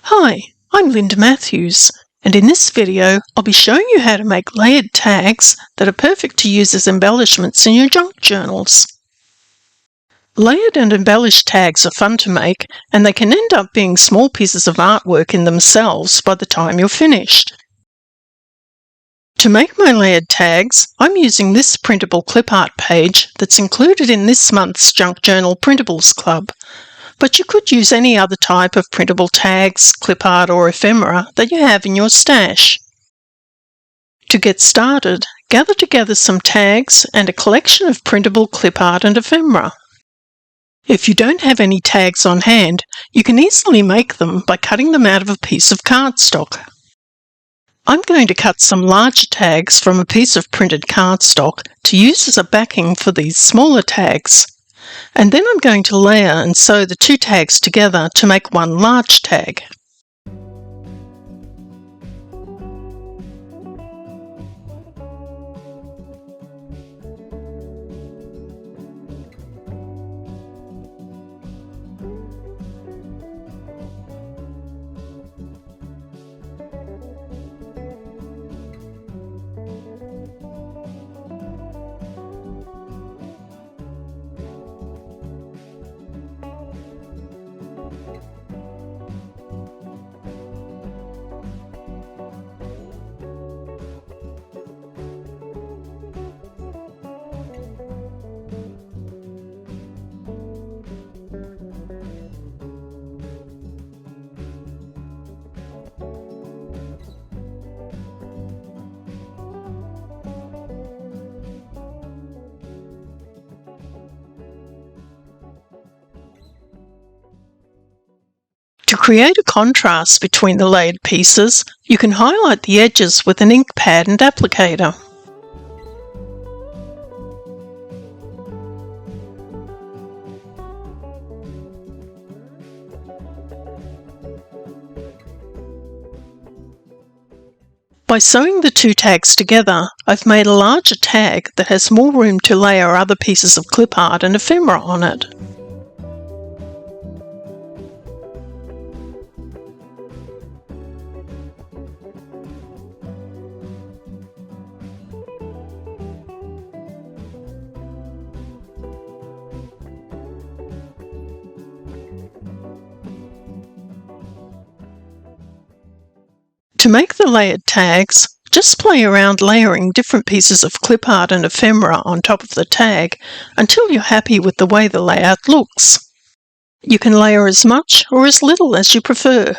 Hi, I'm Linda Matthews, and in this video I'll be showing you how to make layered tags that are perfect to use as embellishments in your junk journals. Layered and embellished tags are fun to make, and they can end up being small pieces of artwork in themselves by the time you're finished. To make my layered tags, I'm using this printable clip art page that's included in this month's Junk Journal Printables Club. But you could use any other type of printable tags, clip art or ephemera that you have in your stash. To get started, gather together some tags and a collection of printable clip art and ephemera. If you don't have any tags on hand, you can easily make them by cutting them out of a piece of cardstock. I'm going to cut some larger tags from a piece of printed cardstock to use as a backing for these smaller tags. And then I'm going to layer and sew the two tags together to make one large tag. To create a contrast between the layered pieces, you can highlight the edges with an ink pad and applicator. By sewing the two tags together, I've made a larger tag that has more room to layer other pieces of clip art and ephemera on it. To make the layered tags, just play around layering different pieces of clip art and ephemera on top of the tag until you're happy with the way the layout looks. You can layer as much or as little as you prefer.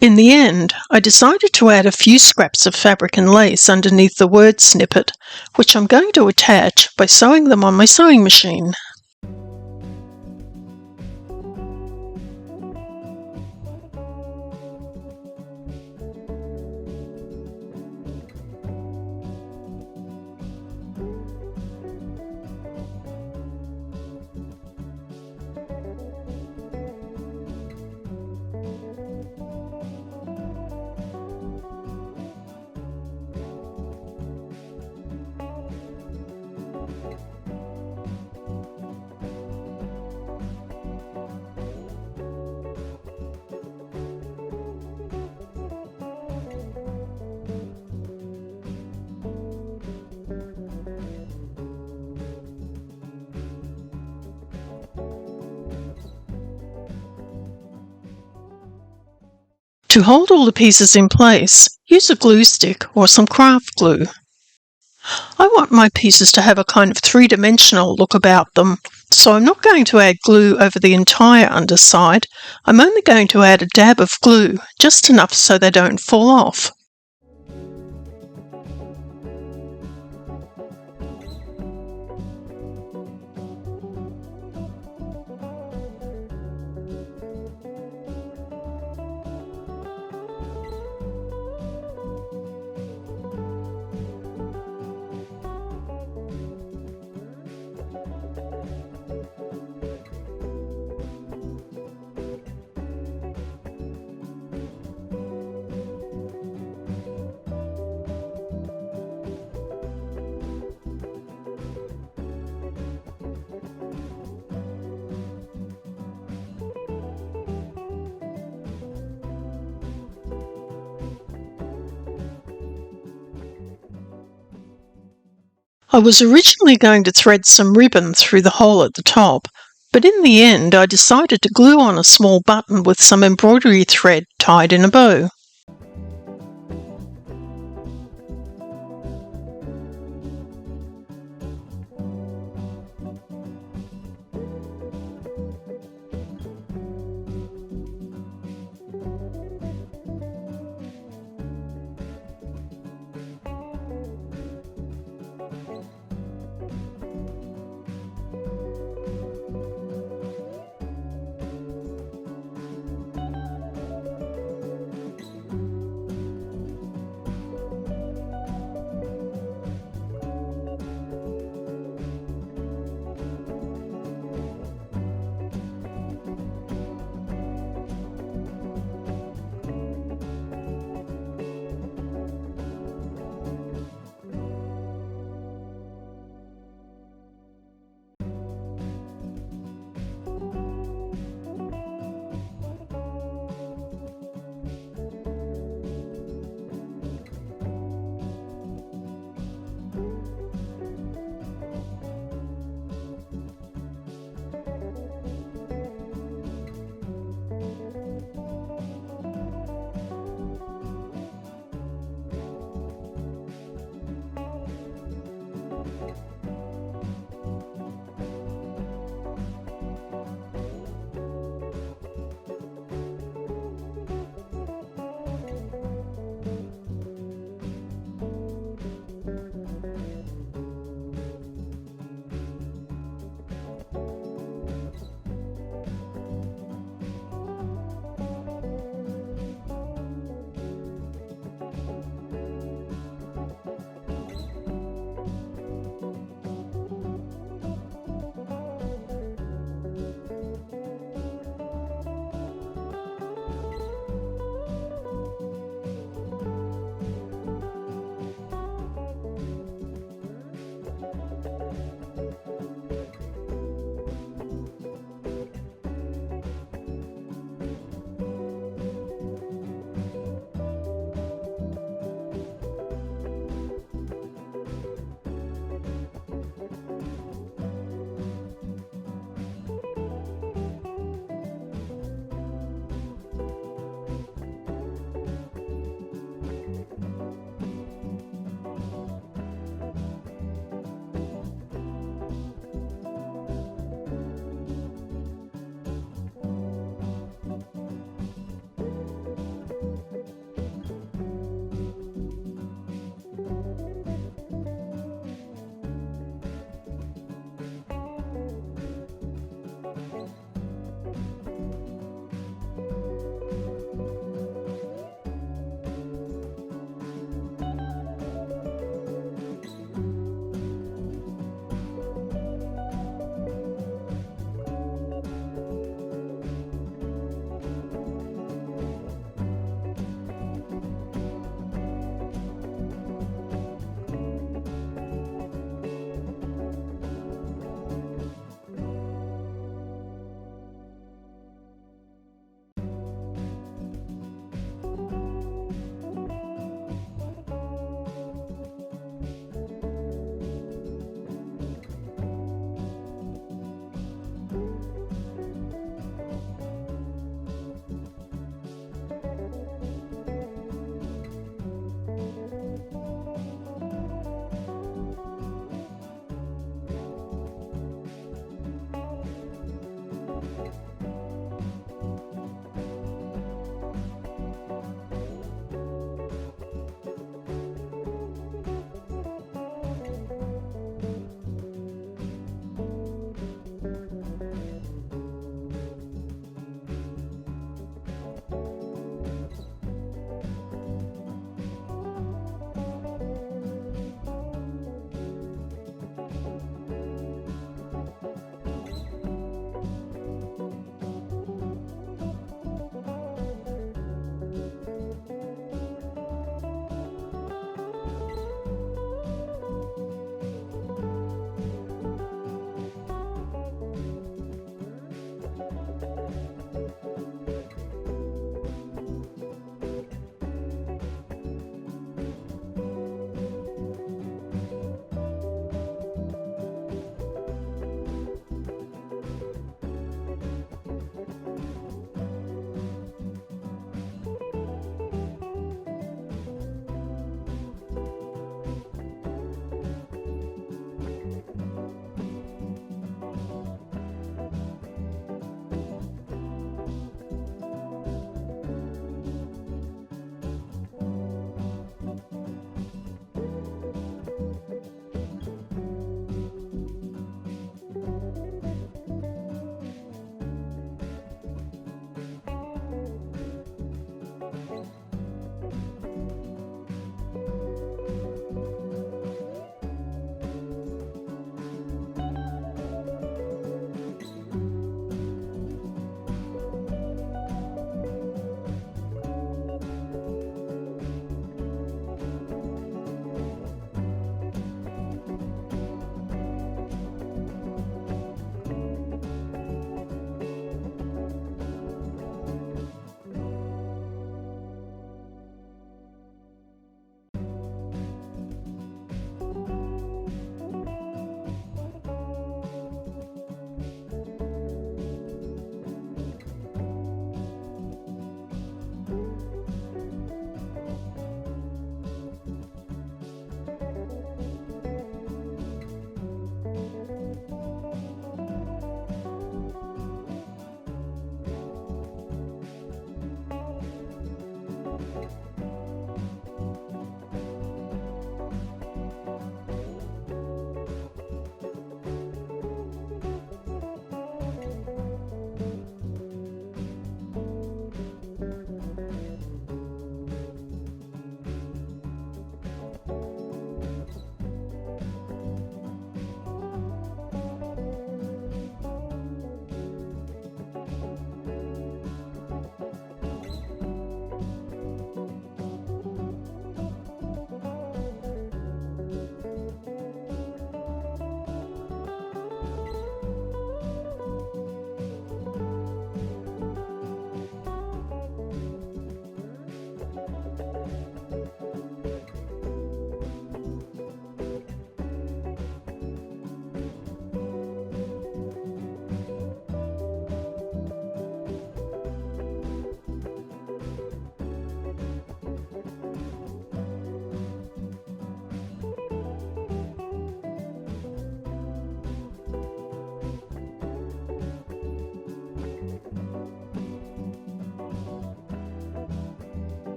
In the end, I decided to add a few scraps of fabric and lace underneath the word snippet, which I'm going to attach by sewing them on my sewing machine. To hold all the pieces in place, use a glue stick or some craft glue. I want my pieces to have a kind of three-dimensional look about them, so I'm not going to add glue over the entire underside. I'm only going to add a dab of glue, just enough so they don't fall off. I was originally going to thread some ribbon through the hole at the top, but in the end I decided to glue on a small button with some embroidery thread tied in a bow.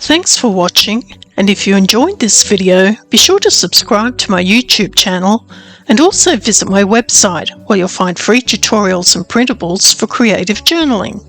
Thanks for watching, and if you enjoyed this video, be sure to subscribe to my YouTube channel and also visit my website where you'll find free tutorials and printables for creative journaling.